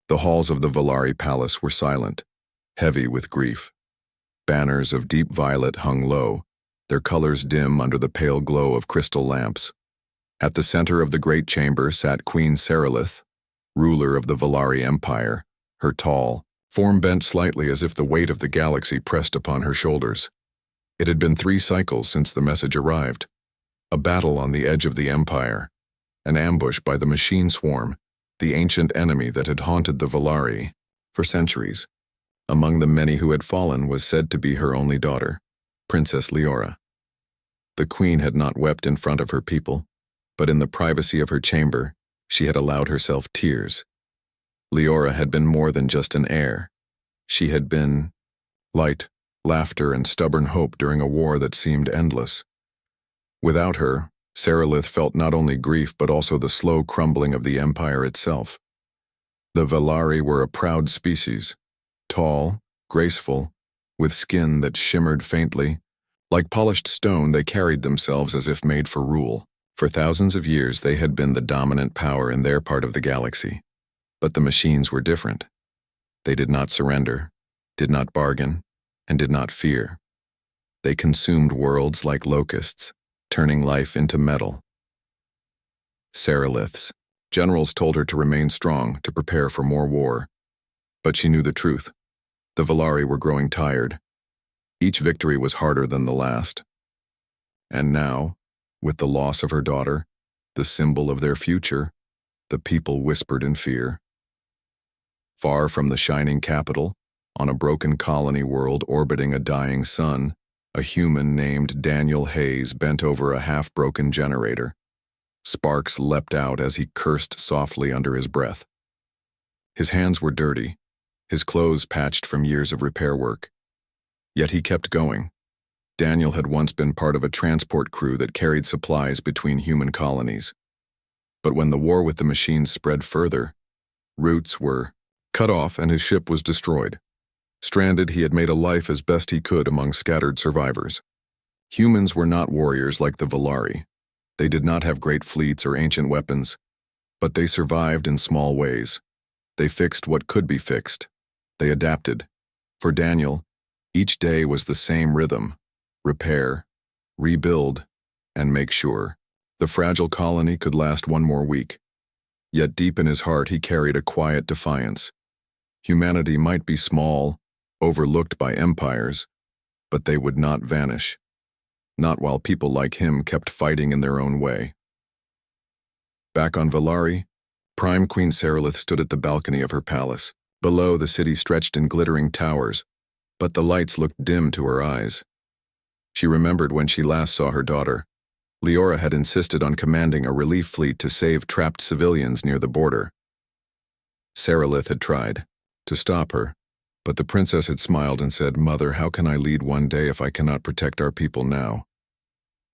The halls of the Valari palace were silent, heavy with grief. Banners of deep violet hung low, their colors dim under the pale glow of crystal lamps. At the center of the great chamber sat Queen Sarilith, ruler of the Valari Empire, her tall form bent slightly as if the weight of the galaxy pressed upon her shoulders. It had been 3 cycles since the message arrived. A battle on the edge of the Empire, an ambush by the machine swarm, the ancient enemy that had haunted the Valari for centuries. Among the many who had fallen was said to be her only daughter, Princess Leora. The queen had not wept in front of her people, but in the privacy of her chamber, she had allowed herself tears. Leora had been more than just an heir. She had been light, laughter, and stubborn hope during a war that seemed endless. Without her, Sarilith felt not only grief but also the slow crumbling of the empire itself. The Valari were a proud species, tall, graceful, with skin that shimmered faintly. Like polished stone, they carried themselves as if made for rule. For thousands of years, they had been the dominant power in their part of the galaxy. But the machines were different. They did not surrender, did not bargain, and did not fear. They consumed worlds like locusts, turning life into metal. Sarilith's generals told her to remain strong, to prepare for more war. But she knew the truth. The Valari were growing tired. Each victory was harder than the last. And now, with the loss of her daughter, the symbol of their future, the people whispered in fear. Far from the shining capital, on a broken colony world orbiting a dying sun, a human named Daniel Hayes bent over a half-broken generator. Sparks leapt out as he cursed softly under his breath. His hands were dirty, his clothes patched from years of repair work. Yet he kept going. Daniel had once been part of a transport crew that carried supplies between human colonies. But when the war with the machines spread further, routes were cut off and his ship was destroyed. Stranded, he had made a life as best he could among scattered survivors. Humans were not warriors like the Valari. They did not have great fleets or ancient weapons, but they survived in small ways. They fixed what could be fixed. They adapted. For Daniel, each day was the same rhythm: repair, rebuild, and make sure the fragile colony could last one more week. Yet deep in his heart he carried a quiet defiance. Humanity might be small, overlooked by empires, but they would not vanish. Not while people like him kept fighting in their own way. Back on Valari, Prime Queen Sarilith stood at the balcony of her palace. Below, the city stretched in glittering towers, but the lights looked dim to her eyes. She remembered when she last saw her daughter. Leora had insisted on commanding a relief fleet to save trapped civilians near the border. Sarilith had tried to stop her, but the princess had smiled and said, "Mother, how can I lead one day if I cannot protect our people now?"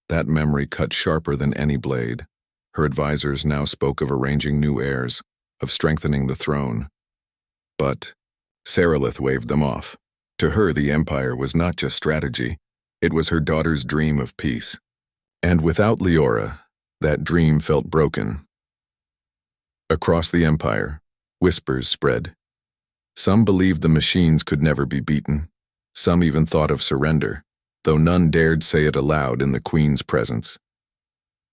That memory cut sharper than any blade. Her advisors now spoke of arranging new heirs, of strengthening the throne. But Sarilith waved them off. To her, the empire was not just strategy, it was her daughter's dream of peace. And without Leora, that dream felt broken. Across the empire, whispers spread. Some believed the machines could never be beaten. Some even thought of surrender, though none dared say it aloud in the queen's presence.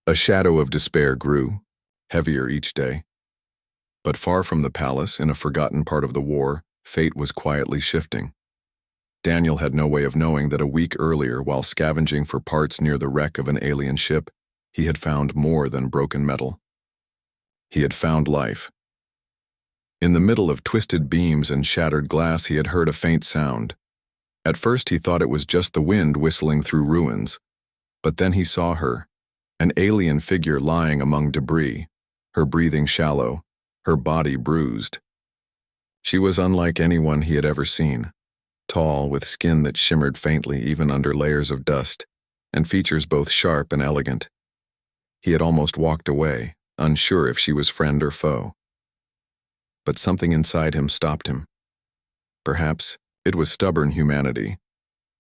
A shadow of despair grew, heavier each day. But far from the palace, in a forgotten part of the war, fate was quietly shifting. Daniel had no way of knowing that a week earlier, while scavenging for parts near the wreck of an alien ship, he had found more than broken metal. He had found life. In the middle of twisted beams and shattered glass, he had heard a faint sound. At first he thought it was just the wind whistling through ruins, but then he saw her, an alien figure lying among debris, her breathing shallow, her body bruised. She was unlike anyone he had ever seen, tall, with skin that shimmered faintly even under layers of dust, and features both sharp and elegant. He had almost walked away, unsure if she was friend or foe. But something inside him stopped him. Perhaps it was stubborn humanity.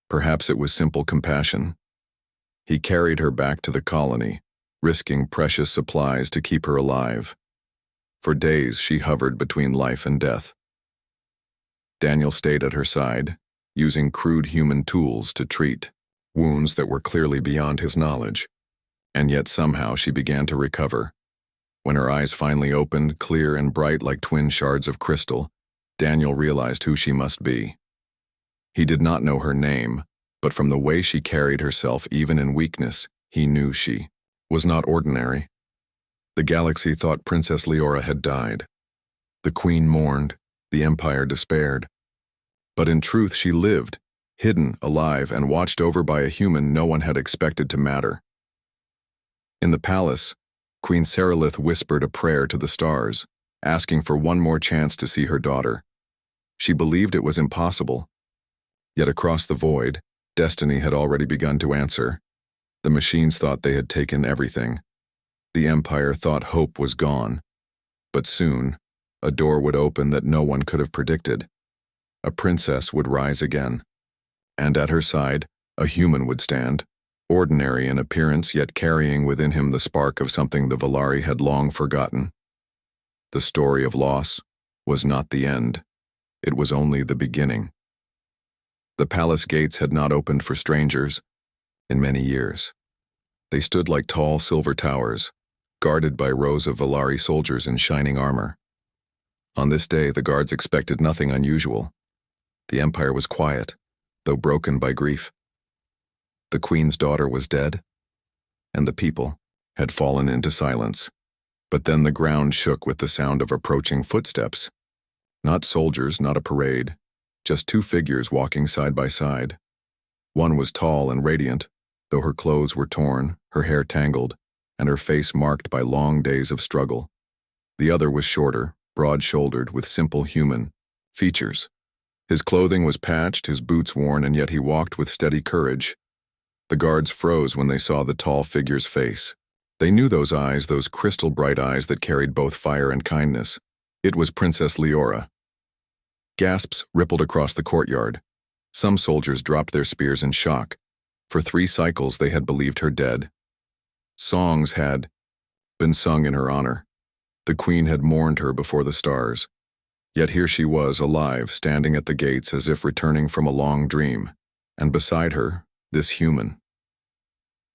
Perhaps it was simple compassion. He carried her back to the colony, risking precious supplies to keep her alive. For days she hovered between life and death. Daniel stayed at her side, using crude human tools to treat wounds that were clearly beyond his knowledge. And yet somehow she began to recover. When her eyes finally opened, clear and bright like twin shards of crystal, Daniel realized who she must be. He did not know her name, but from the way she carried herself even in weakness, he knew she was not ordinary. The galaxy thought Princess Leora had died. The queen mourned, the empire despaired. But in truth she lived, hidden, alive, and watched over by a human no one had expected to matter. In the palace, Queen Sarilith whispered a prayer to the stars, asking for one more chance to see her daughter. She believed it was impossible. Yet across the void, destiny had already begun to answer. The machines thought they had taken everything. The empire thought hope was gone. But soon, a door would open that no one could have predicted. A princess would rise again. And at her side, a human would stand, ordinary in appearance yet carrying within him the spark of something the Valari had long forgotten. The story of loss was not the end. It was only the beginning. The palace gates had not opened for strangers in many years. They stood like tall silver towers, guarded by rows of Valari soldiers in shining armor. On this day, the guards expected nothing unusual. The empire was quiet, though broken by grief. The queen's daughter was dead, and the people had fallen into silence. But then the ground shook with the sound of approaching footsteps. Not soldiers, not a parade, just two figures walking side by side. One was tall and radiant, though her clothes were torn, her hair tangled, and her face marked by long days of struggle. The other was shorter, broad-shouldered, with simple human features. His clothing was patched, his boots worn, and yet he walked with steady courage. The guards froze when they saw the tall figure's face. They knew those eyes, those crystal-bright eyes that carried both fire and kindness. It was Princess Leora. Gasps rippled across the courtyard. Some soldiers dropped their spears in shock. For 3 cycles they had believed her dead. Songs had been sung in her honor. The queen had mourned her before the stars. Yet here she was, alive, standing at the gates as if returning from a long dream. And beside her, this human.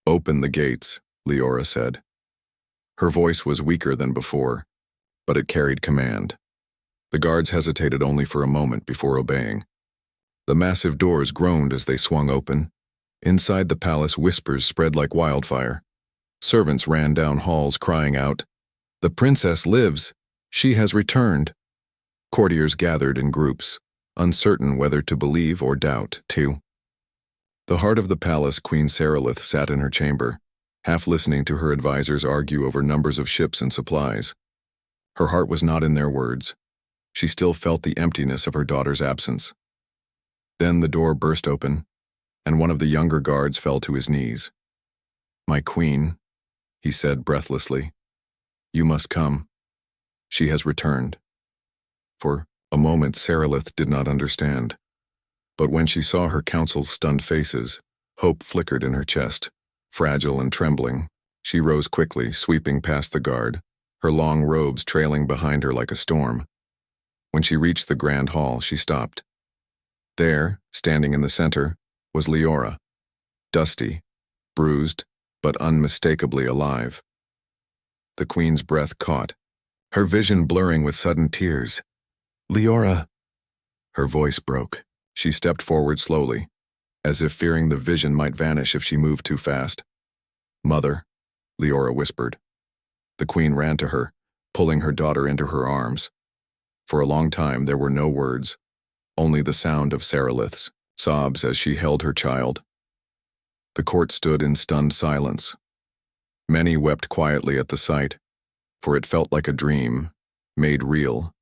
"Open the gates," Leora said. Her voice was weaker than before, but it carried command. The guards hesitated only for a moment before obeying. The massive doors groaned as they swung open. Inside the palace, whispers spread like wildfire. Servants ran down halls crying out, "The princess lives! She has returned!" Courtiers gathered in groups, uncertain whether to believe or doubt, too. The heart of the palace, Queen Sarilith sat in her chamber, half listening to her advisors argue over numbers of ships and supplies. Her heart was not in their words. She still felt the emptiness of her daughter's absence. Then the door burst open, and one of the younger guards fell to his knees. "My queen," he said breathlessly, "you must come. She has returned." For a moment Sarilith did not understand. But when she saw her counsel's stunned faces, hope flickered in her chest. Fragile and trembling, she rose quickly, sweeping past the guard, her long robes trailing behind her like a storm. When she reached the grand hall, she stopped. There, standing in the center, was Leora, dusty, bruised, but unmistakably alive. The queen's breath caught, her vision blurring with sudden tears. "Leora!" Her voice broke. She stepped forward slowly, as if fearing the vision might vanish if she moved too fast. "Mother," Leora whispered. The queen ran to her, pulling her daughter into her arms. For a long time there were no words, only the sound of Sarilith's sobs as she held her child. The court stood in stunned silence. Many wept quietly at the sight, for it felt like a dream, made real.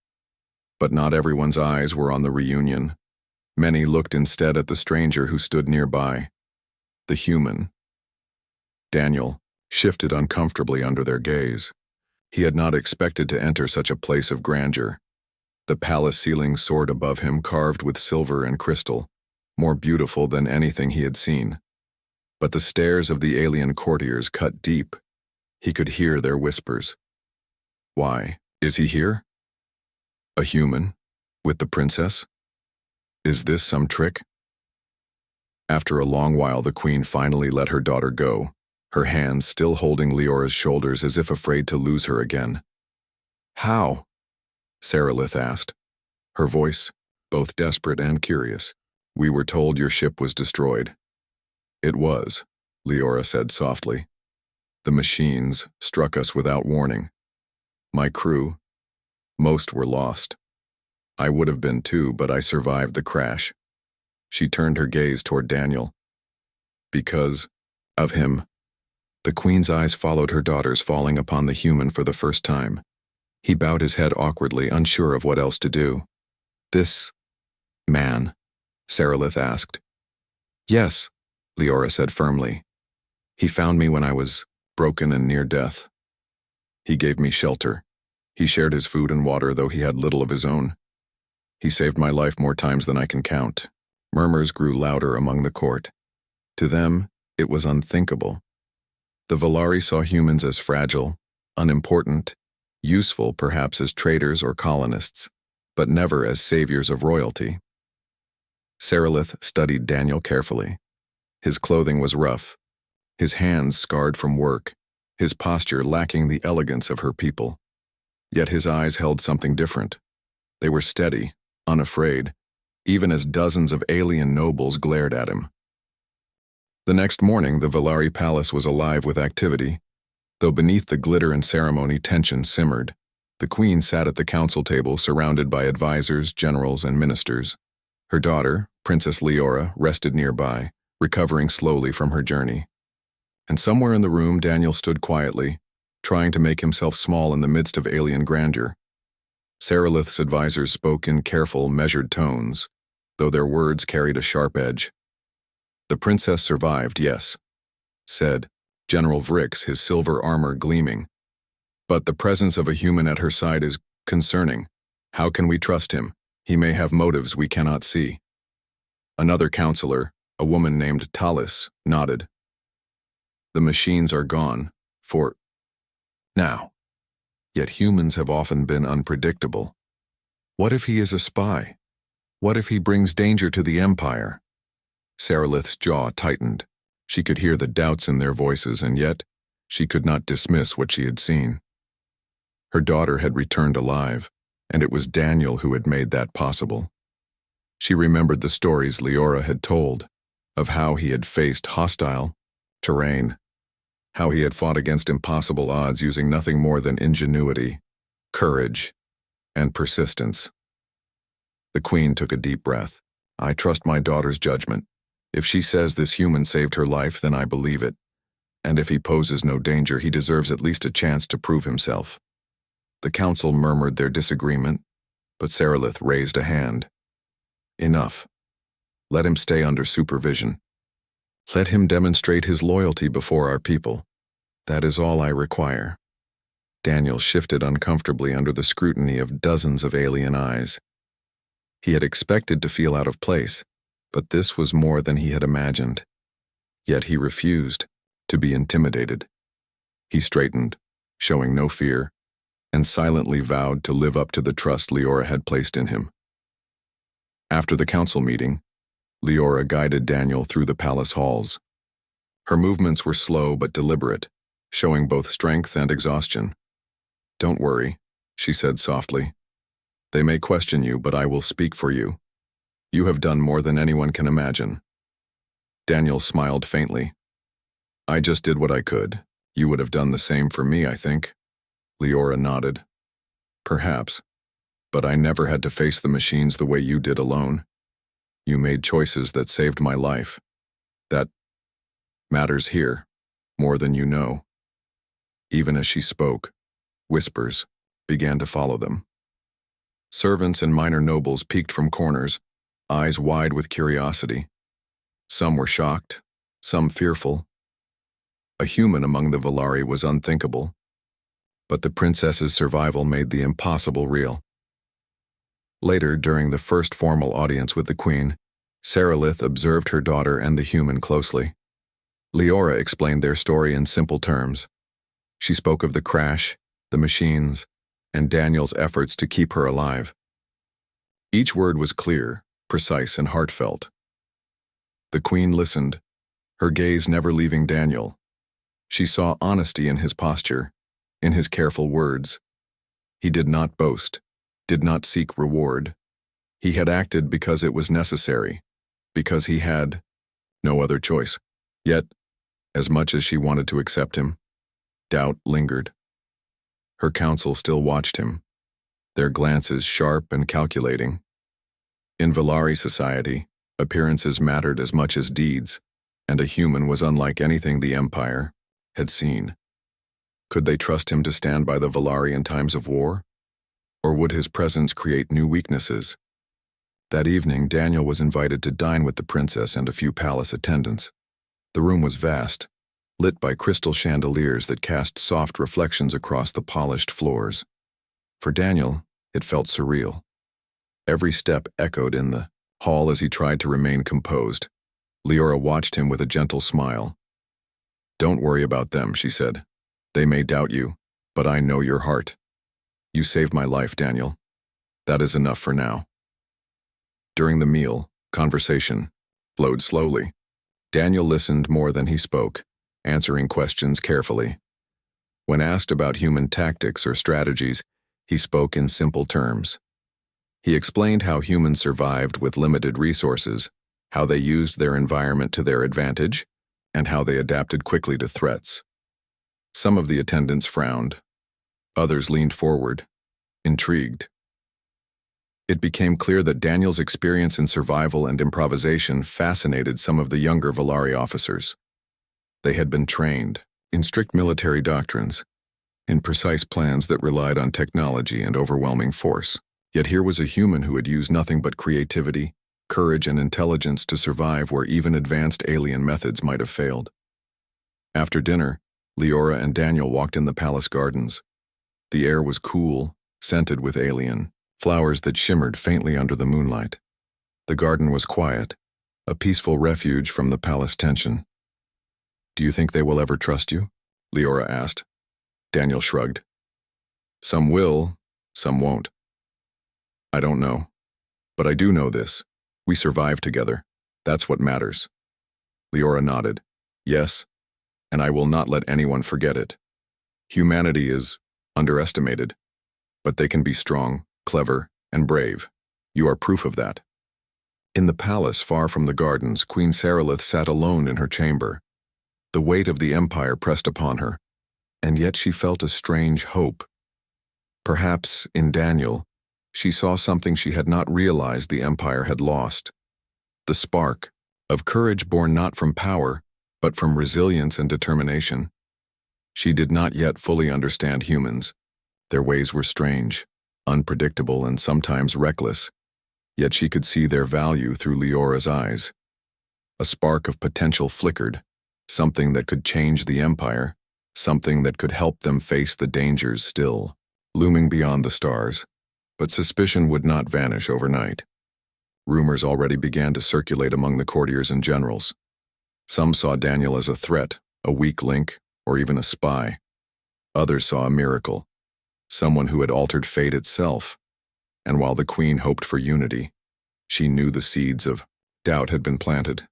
But not everyone's eyes were on the reunion. Many looked instead at the stranger who stood nearby, the human. Daniel shifted uncomfortably under their gaze. He had not expected to enter such a place of grandeur. The palace ceiling soared above him, carved with silver and crystal, more beautiful than anything he had seen. But the stares of the alien courtiers cut deep. He could hear their whispers. Why Is he here? A human? With the princess? Is this some trick? After a long while, the queen finally let her daughter go, her hands still holding Leora's shoulders as if afraid to lose her again. How? Sarilith asked, her voice both desperate and curious. We were told your ship was destroyed. It was, Leora said softly. The machines struck us without warning. My crew, most were lost. I would have been too, but I survived the crash. She turned her gaze toward Daniel. Because of him. The queen's eyes followed her daughter's, falling upon the human for the first time. He bowed his head awkwardly, unsure of what else to do. This man, Sarilith asked. Yes, Leora said firmly. He found me when I was broken and near death. He gave me shelter. He shared his food and water, though he had little of his own. He saved my life more times than I can count. Murmurs grew louder among the court. To them, it was unthinkable. The Volari saw humans as fragile, unimportant, useful perhaps as traders or colonists, but never as saviors of royalty. Sarilith studied Daniel carefully. His clothing was rough, his hands scarred from work, his posture lacking the elegance of her people. Yet his eyes held something different. They were steady, unafraid, even as dozens of alien nobles glared at him. The next morning, the Volari palace was alive with activity. Though beneath the glitter and ceremony tension simmered, the queen sat at the council table surrounded by advisors, generals, and ministers. Her daughter, Princess Leora, rested nearby, recovering slowly from her journey. And somewhere in the room, Daniel stood quietly, trying to make himself small in the midst of alien grandeur. Sarilith's advisors spoke in careful, measured tones, though their words carried a sharp edge. The princess survived, yes, said General Vrix, his silver armor gleaming. But the presence of a human at her side is concerning. How can we trust him? He may have motives we cannot see. Another counselor, a woman named Talis, nodded. The machines are gone, for now. Yet humans have often been unpredictable. What if he is a spy? What if he brings danger to the Empire? Sarilith's jaw tightened. She could hear the doubts in their voices, and yet she could not dismiss what she had seen. Her daughter had returned alive, and it was Daniel who had made that possible. She remembered the stories Leora had told, of how he had faced hostile terrain, how he had fought against impossible odds using nothing more than ingenuity, courage, and persistence. The queen took a deep breath. I trust my daughter's judgment. If she says this human saved her life, then I believe it. And if he poses no danger, he deserves at least a chance to prove himself. The council murmured their disagreement, but Sarilith raised a hand. Enough. Let him stay under supervision. Let him demonstrate his loyalty before our people. That is all I require. Daniel shifted uncomfortably under the scrutiny of dozens of alien eyes. He had expected to feel out of place, but this was more than he had imagined. Yet he refused to be intimidated. He straightened, showing no fear, and silently vowed to live up to the trust Leora had placed in him. After the council meeting, Leora guided Daniel through the palace halls. Her movements were slow but deliberate, showing both strength and exhaustion. Don't worry, she said softly. They may question you, but I will speak for you. You have done more than anyone can imagine. Daniel smiled faintly. I just did what I could. You would have done the same for me, I think. Leora nodded. Perhaps, but I never had to face the machines the way you did alone. You made choices that saved my life. That matters here, more than you know. Even as she spoke, whispers began to follow them. Servants and minor nobles peeked from corners, eyes wide with curiosity. Some were shocked, some fearful. A human among the Volari was unthinkable, but the princess's survival made the impossible real. Later, during the first formal audience with the queen, Sarilith observed her daughter and the human closely. Leora explained their story in simple terms. She spoke of the crash, the machines, and Daniel's efforts to keep her alive. Each word was clear, precise, and heartfelt. The queen listened, her gaze never leaving Daniel. She saw honesty in his posture, in his careful words. He did not boast, did not seek reward. He had acted because it was necessary, because he had no other choice. Yet, as much as she wanted to accept him, doubt lingered. Her counsel still watched him, their glances sharp and calculating. In Valari society, appearances mattered as much as deeds, and a human was unlike anything the Empire had seen. Could they trust him to stand by the Valari in times of war? Or would his presence create new weaknesses? That evening, Daniel was invited to dine with the princess and a few palace attendants. The room was vast, lit by crystal chandeliers that cast soft reflections across the polished floors. For Daniel, it felt surreal. Every step echoed in the hall as he tried to remain composed. Leora watched him with a gentle smile. "Don't worry about them," she said. "They may doubt you, but I know your heart. You saved my life, Daniel. That is enough for now." During the meal, conversation flowed slowly. Daniel listened more than he spoke, answering questions carefully. When asked about human tactics or strategies, he spoke in simple terms. He explained how humans survived with limited resources, how they used their environment to their advantage, and how they adapted quickly to threats. Some of the attendants frowned. Others leaned forward, intrigued. It became clear that Daniel's experience in survival and improvisation fascinated some of the younger Valari officers. They had been trained in strict military doctrines, in precise plans that relied on technology and overwhelming force. Yet here was a human who had used nothing but creativity, courage, and intelligence to survive where even advanced alien methods might have failed. After dinner, Leora and Daniel walked in the palace gardens. The air was cool, scented with alien flowers that shimmered faintly under the moonlight. The garden was quiet, a peaceful refuge from the palace tension. "Do you think they will ever trust you?" Leora asked. Daniel shrugged. "Some will, some won't. I don't know. But I do know this. We survived together. That's what matters." Leora nodded. "Yes, and I will not let anyone forget it. Humanity is underestimated, but they can be strong, clever, and brave. You are proof of that." In the palace far from the gardens, Queen Saralith sat alone in her chamber. The weight of the Empire pressed upon her, and yet she felt a strange hope. Perhaps, in Daniel, she saw something she had not realized the Empire had lost. The spark of courage born not from power, but from resilience and determination. She did not yet fully understand humans. Their ways were strange, unpredictable, and sometimes reckless. Yet she could see their value through Leora's eyes. A spark of potential flickered, something that could change the Empire, something that could help them face the dangers still looming beyond the stars. But suspicion would not vanish overnight. Rumors already began to circulate among the courtiers and generals. Some saw Daniel as a threat, a weak link, or even a spy. Others saw a miracle, someone who had altered fate itself. And while the queen hoped for unity, she knew the seeds of doubt had been planted.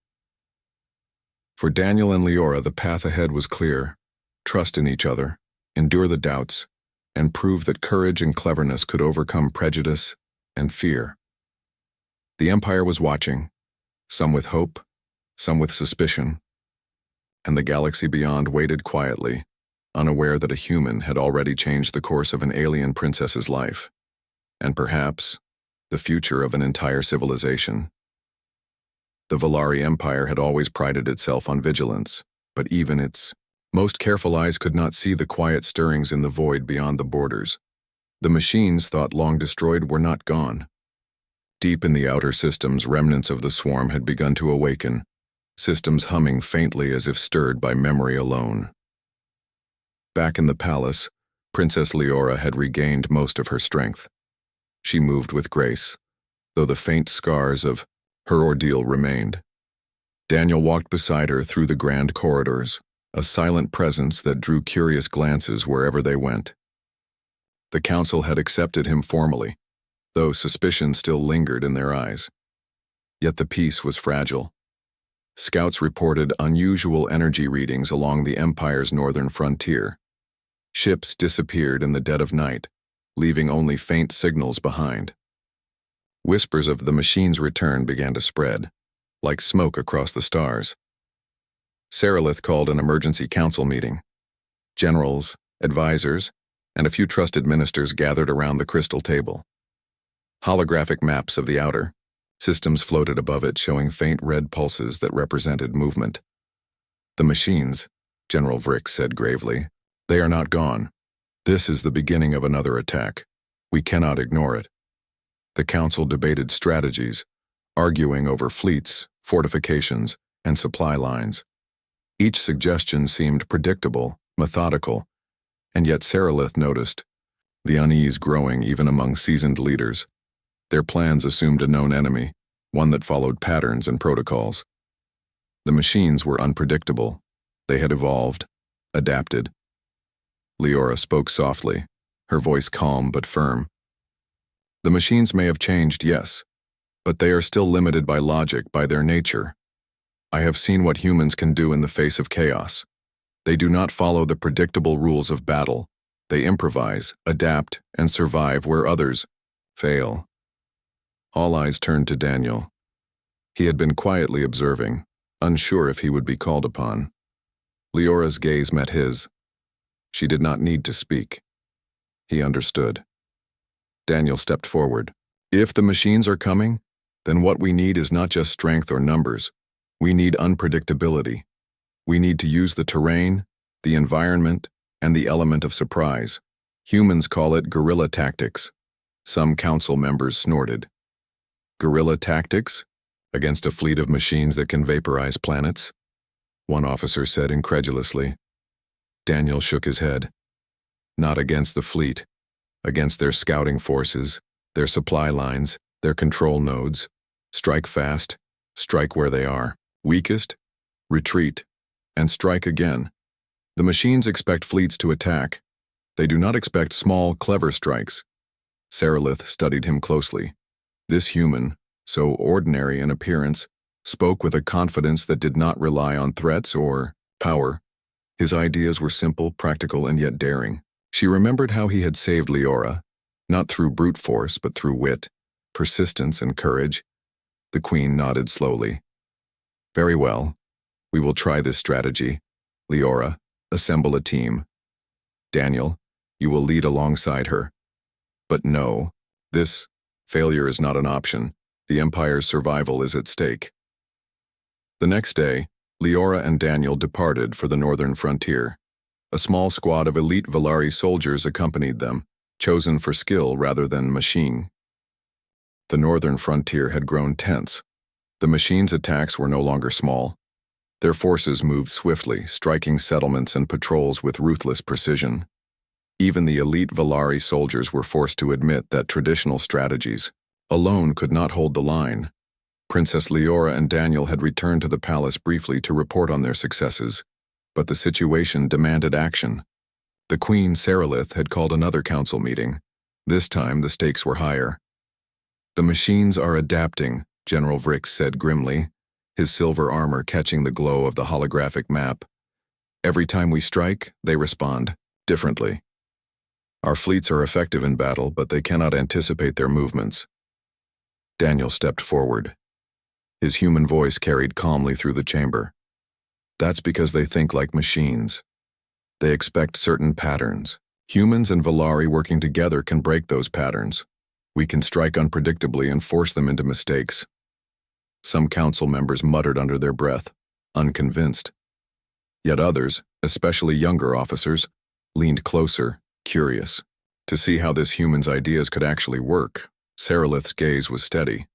For Daniel and Leora, the path ahead was clear. Trust in each other, endure the doubts, and prove that courage and cleverness could overcome prejudice and fear. The Empire was watching, some with hope, some with suspicion, and the galaxy beyond waited quietly, unaware that a human had already changed the course of an alien princess's life, and perhaps the future of an entire civilization. The Valari Empire had always prided itself on vigilance, but even its most careful eyes could not see the quiet stirrings in the void beyond the borders. The machines, thought long destroyed, were not gone. Deep in the outer systems, remnants of the swarm had begun to awaken, systems humming faintly as if stirred by memory alone. Back in the palace, Princess Leora had regained most of her strength. She moved with grace, though the faint scars of her ordeal remained. Daniel walked beside her through the grand corridors, a silent presence that drew curious glances wherever they went. The council had accepted him formally, though suspicion still lingered in their eyes. Yet the peace was fragile. Scouts reported unusual energy readings along the Empire's northern frontier. Ships disappeared in the dead of night, leaving only faint signals behind. Whispers of the machine's return began to spread, like smoke across the stars. Sarilith called an emergency council meeting. Generals, advisors, and a few trusted ministers gathered around the crystal table. Holographic maps of the outer systems floated above it, showing faint red pulses that represented movement. "The machines," General Vrick said gravely, "they are not gone. This is the beginning of another attack. We cannot ignore it." The council debated strategies, arguing over fleets, fortifications, and supply lines. Each suggestion seemed predictable, methodical, and yet Sarilith noticed the unease growing even among seasoned leaders. Their plans assumed a known enemy, one that followed patterns and protocols. The machines were unpredictable. They had evolved, adapted. Leora spoke softly, her voice calm but firm. "The machines may have changed, yes, but they are still limited by logic, by their nature. I have seen what humans can do in the face of chaos. They do not follow the predictable rules of battle. They improvise, adapt, and survive where others fail." All eyes turned to Daniel. He had been quietly observing, unsure if he would be called upon. Leora's gaze met his. She did not need to speak. He understood. Daniel stepped forward. "If the machines are coming, then what we need is not just strength or numbers. We need unpredictability. We need to use the terrain, the environment, and the element of surprise. Humans call it guerrilla tactics." Some council members snorted. "Guerrilla tactics? Against a fleet of machines that can vaporize planets?" one officer said incredulously. Daniel shook his head. "Not against the fleet. Against their scouting forces, their supply lines, their control nodes. Strike fast, strike where they are. Weakest, retreat, and strike again. The machines expect fleets to attack. They do not expect small, clever strikes." Sarilith studied him closely. This human, so ordinary in appearance, spoke with a confidence that did not rely on threats or power. His ideas were simple, practical, and yet daring. She remembered how he had saved Leora, not through brute force, but through wit, persistence, and courage. The Queen nodded slowly. "Very well. We will try this strategy. Leora, assemble a team. Daniel, you will lead alongside her. But no, this failure is not an option. The Empire's survival is at stake." The next day, Leora and Daniel departed for the northern frontier. A small squad of elite Valari soldiers accompanied them, chosen for skill rather than machine. The northern frontier had grown tense. The machines' attacks were no longer small. Their forces moved swiftly, striking settlements and patrols with ruthless precision. Even the elite Valari soldiers were forced to admit that traditional strategies alone could not hold the line. Princess Leora and Daniel had returned to the palace briefly to report on their successes, but the situation demanded action. The Queen, Sarilith, had called another council meeting. This time the stakes were higher. "The machines are adapting," General Vrick said grimly, his silver armor catching the glow of the holographic map. "Every time we strike, they respond differently. Our fleets are effective in battle, but they cannot anticipate their movements." Daniel stepped forward. His human voice carried calmly through the chamber. "That's because they think like machines. They expect certain patterns. Humans and Valari working together can break those patterns. We can strike unpredictably and force them into mistakes." Some council members muttered under their breath, unconvinced. Yet others, especially younger officers, leaned closer, curious, to see how this human's ideas could actually work. Sarilith's gaze was steady.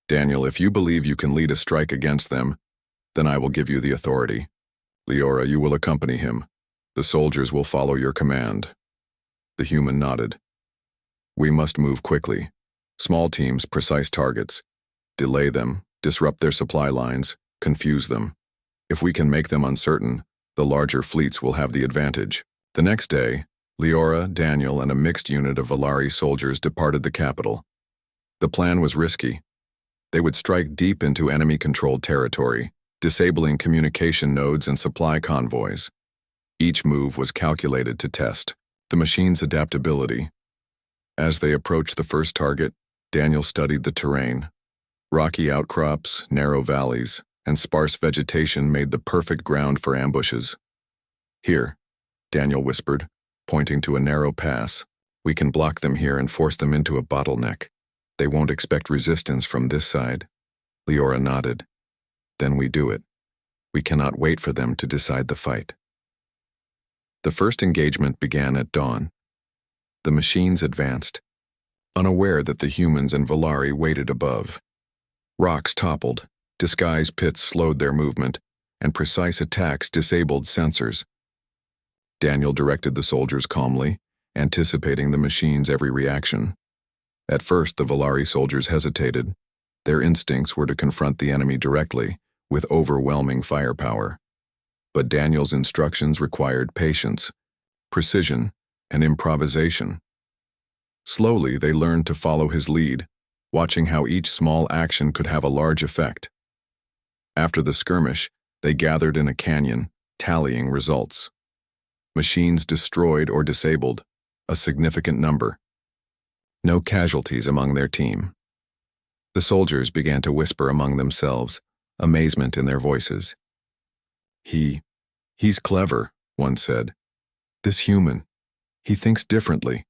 "Daniel, if you believe you can lead a strike against them, then I will give you the authority. Leora, you will accompany him. The soldiers will follow your command." The human nodded. "We must move quickly. Small teams, precise targets. Delay them, disrupt their supply lines, confuse them. If we can make them uncertain, the larger fleets will have the advantage." The next day, Leora, Daniel, and a mixed unit of Valari soldiers departed the capital. The plan was risky. They would strike deep into enemy-controlled territory, disabling communication nodes and supply convoys. Each move was calculated to test the machine's adaptability. As they approached the first target, Daniel studied the terrain. Rocky outcrops, narrow valleys, and sparse vegetation made the perfect ground for ambushes. "Here," Daniel whispered, pointing to a narrow pass. "We can block them here and force them into a bottleneck. They won't expect resistance from this side." Leora nodded. "Then we do it. We cannot wait for them to decide the fight." The first engagement began at dawn. The machines advanced, unaware that the humans and Valari waited above. Rocks toppled, disguise pits slowed their movement, and precise attacks disabled sensors. Daniel directed the soldiers calmly, anticipating the machine's every reaction. At first, the Valari soldiers hesitated. Their instincts were to confront the enemy directly, with overwhelming firepower. But Daniel's instructions required patience, precision, and improvisation. Slowly, they learned to follow his lead, watching how each small action could have a large effect. After the skirmish, they gathered in a canyon, tallying results. Machines destroyed or disabled, a significant number. No casualties among their team. The soldiers began to whisper among themselves, amazement in their voices. He's clever," one said. "This human, he thinks differently.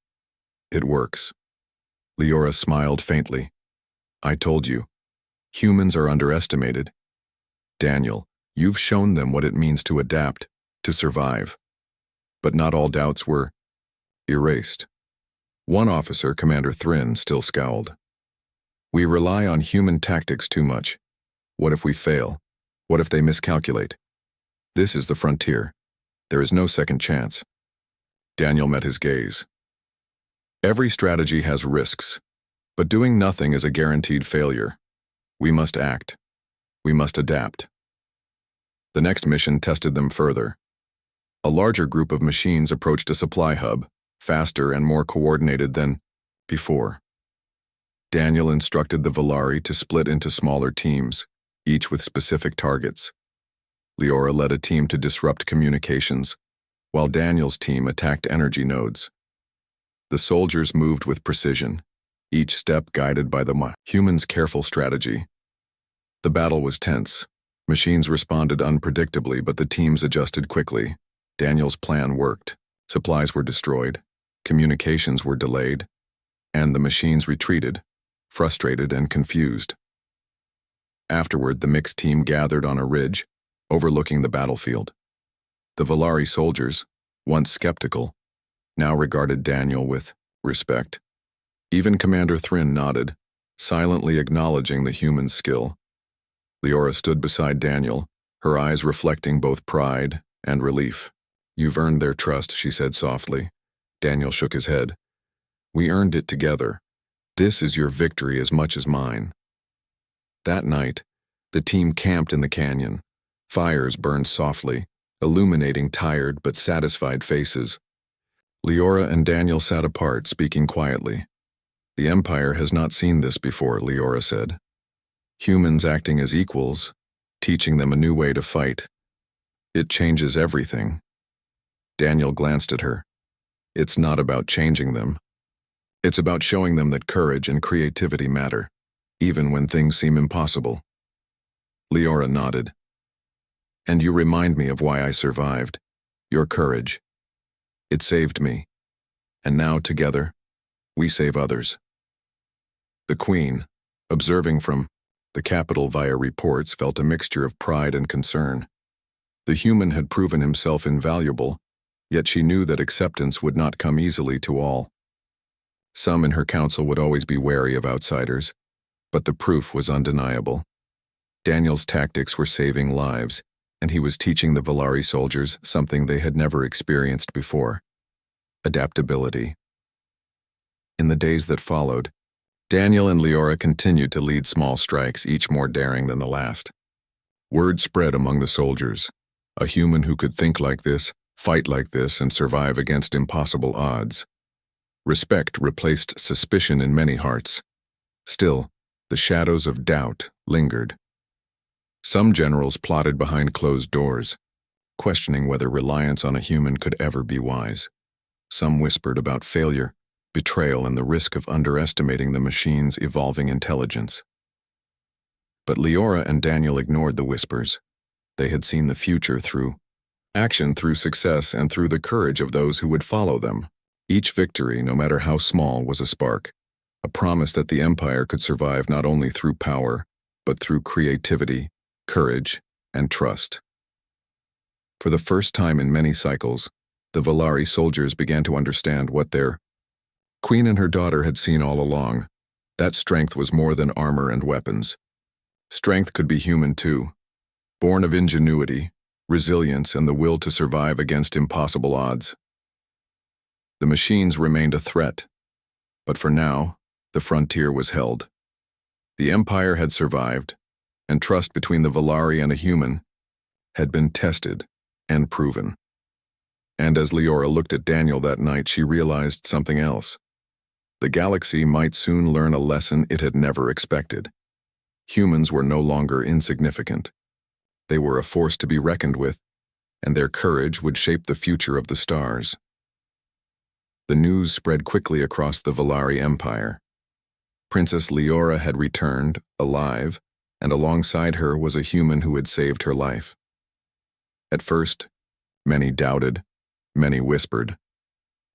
It works." Leora smiled faintly. "I told you, humans are underestimated. Daniel, you've shown them what it means to adapt, to survive." But not all doubts were erased. One officer, Commander Thrin, still scowled. "We rely on human tactics too much. What if we fail? What if they miscalculate? This is the frontier. There is no second chance." Daniel met his gaze. "Every strategy has risks, but doing nothing is a guaranteed failure. We must act. We must adapt." The next mission tested them further. A larger group of machines approached a supply hub, faster and more coordinated than before. Daniel instructed the Valari to split into smaller teams, each with specific targets. Leora led a team to disrupt communications, while Daniel's team attacked energy nodes. The soldiers moved with precision, each step guided by the human's careful strategy. The battle was tense. Machines responded unpredictably, but the teams adjusted quickly. Daniel's plan worked. Supplies were destroyed, communications were delayed, and the machines retreated, frustrated and confused. Afterward, the mixed team gathered on a ridge, overlooking the battlefield. The Valari soldiers, once skeptical, now regarded Daniel with respect. Even Commander Thrin nodded, silently acknowledging the human's skill. Leora stood beside Daniel, her eyes reflecting both pride and relief. "You've earned their trust," she said softly. Daniel shook his head. "We earned it together. This is your victory as much as mine." That night, the team camped in the canyon. Fires burned softly, illuminating tired but satisfied faces. Leora and Daniel sat apart, speaking quietly. "The Empire has not seen this before," Leora said. "Humans acting as equals, teaching them a new way to fight. It changes everything." Daniel glanced at her. "It's not about changing them. It's about showing them that courage and creativity matter, even when things seem impossible." Leora nodded. "And you remind me of why I survived. Your courage. It saved me. And now, together, we save others." The Queen, observing from the capital via reports, felt a mixture of pride and concern. The human had proven himself invaluable, yet she knew that acceptance would not come easily to all. Some in her council would always be wary of outsiders, but the proof was undeniable. Daniel's tactics were saving lives, and he was teaching the Valari soldiers something they had never experienced before: adaptability. In the days that followed, Daniel and Leora continued to lead small strikes, each more daring than the last. Word spread among the soldiers. A human who could think like this, Fight like this and survive against impossible odds. Respect replaced suspicion in many hearts. Still, the shadows of doubt lingered. Some generals plotted behind closed doors, questioning whether reliance on a human could ever be wise. Some whispered about failure, betrayal, and the risk of underestimating the machine's evolving intelligence. But Leora and Daniel ignored the whispers. They had seen the future through action, through success, and through the courage of those who would follow them. Each victory, no matter how small, was a spark, a promise that the Empire could survive not only through power, but through creativity, courage, and trust. For the first time in many cycles, the Valari soldiers began to understand what their queen and her daughter had seen all along. That strength was more than armor and weapons. Strength could be human too, born of ingenuity, resilience, and the will to survive against impossible odds. The machines remained a threat, but for now, the frontier was held. The Empire had survived, and trust between the Valari and a human had been tested and proven. And as Leora looked at Daniel that night, she realized something else. The galaxy might soon learn a lesson it had never expected. Humans were no longer insignificant. They were a force to be reckoned with, and their courage would shape the future of the stars. The news spread quickly across the Valari Empire. Princess Leora had returned, alive, and alongside her was a human who had saved her life. At first, many doubted, many whispered,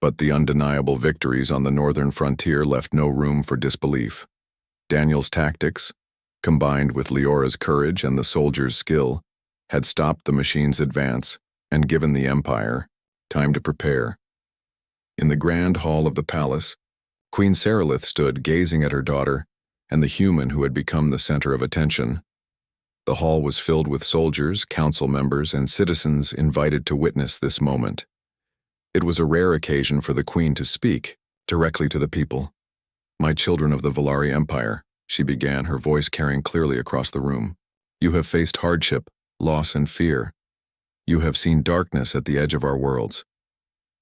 but the undeniable victories on the northern frontier left no room for disbelief. Daniel's tactics, combined with Leora's courage and the soldiers' skill, had stopped the machine's advance and given the Empire time to prepare. In the grand hall of the palace, Queen Saralith stood gazing at her daughter and the human who had become the center of attention. The hall was filled with soldiers, council members, and citizens invited to witness this moment. It was a rare occasion for the Queen to speak directly to the people. "My children of the Valari Empire," she began, her voice carrying clearly across the room. "You have faced hardship, loss, and fear. You have seen darkness at the edge of our worlds.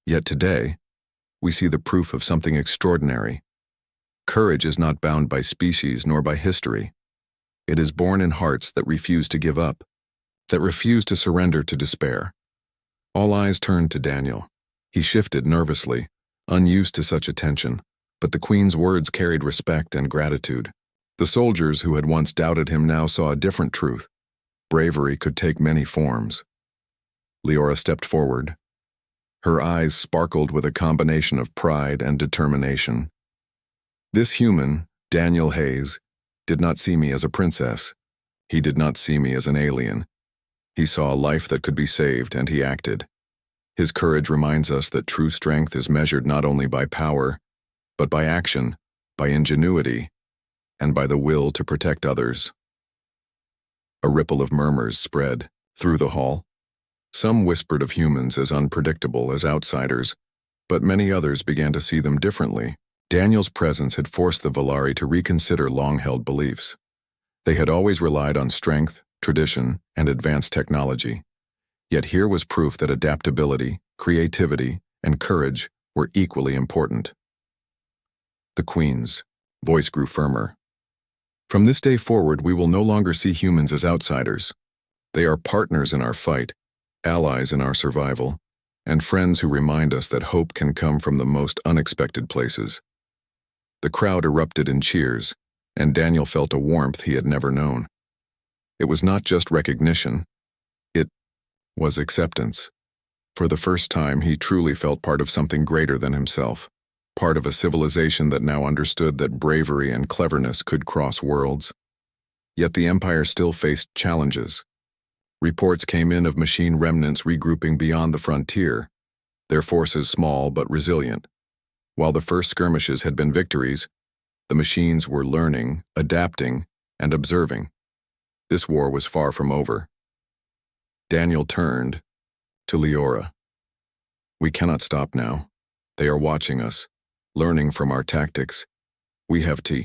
Yet today, we see the proof of something extraordinary. Courage is not bound by species nor by history. It is born in hearts that refuse to give up, that refuse to surrender to despair." All eyes turned to Daniel. He shifted nervously, unused to such attention, but the Queen's words carried respect and gratitude. The soldiers who had once doubted him now saw a different truth. Bravery could take many forms. Leora stepped forward. Her eyes sparkled with a combination of pride and determination. "This human, Daniel Hayes, did not see me as a princess. He did not see me as an alien. He saw a life that could be saved, and he acted. His courage reminds us that true strength is measured not only by power, but by action, by ingenuity, and by the will to protect others." A ripple of murmurs spread through the hall. Some whispered of humans as unpredictable, as outsiders, but many others began to see them differently. Daniel's presence had forced the Valari to reconsider long-held beliefs. They had always relied on strength, tradition, and advanced technology. Yet here was proof that adaptability, creativity, and courage were equally important. The Queen's voice grew firmer. "From this day forward, we will no longer see humans as outsiders. They are partners in our fight, allies in our survival, and friends who remind us that hope can come from the most unexpected places." The crowd erupted in cheers, and Daniel felt a warmth he had never known. It was not just recognition, it was acceptance. For the first time, he truly felt part of something greater than himself, part of a civilization that now understood that bravery and cleverness could cross worlds. Yet the Empire still faced challenges. Reports came in of machine remnants regrouping beyond the frontier, their forces small but resilient. While the first skirmishes had been victories, the machines were learning, adapting, and observing. This war was far from over. Daniel turned to Leora. "We cannot stop now. They are watching us, learning from our tactics. We have to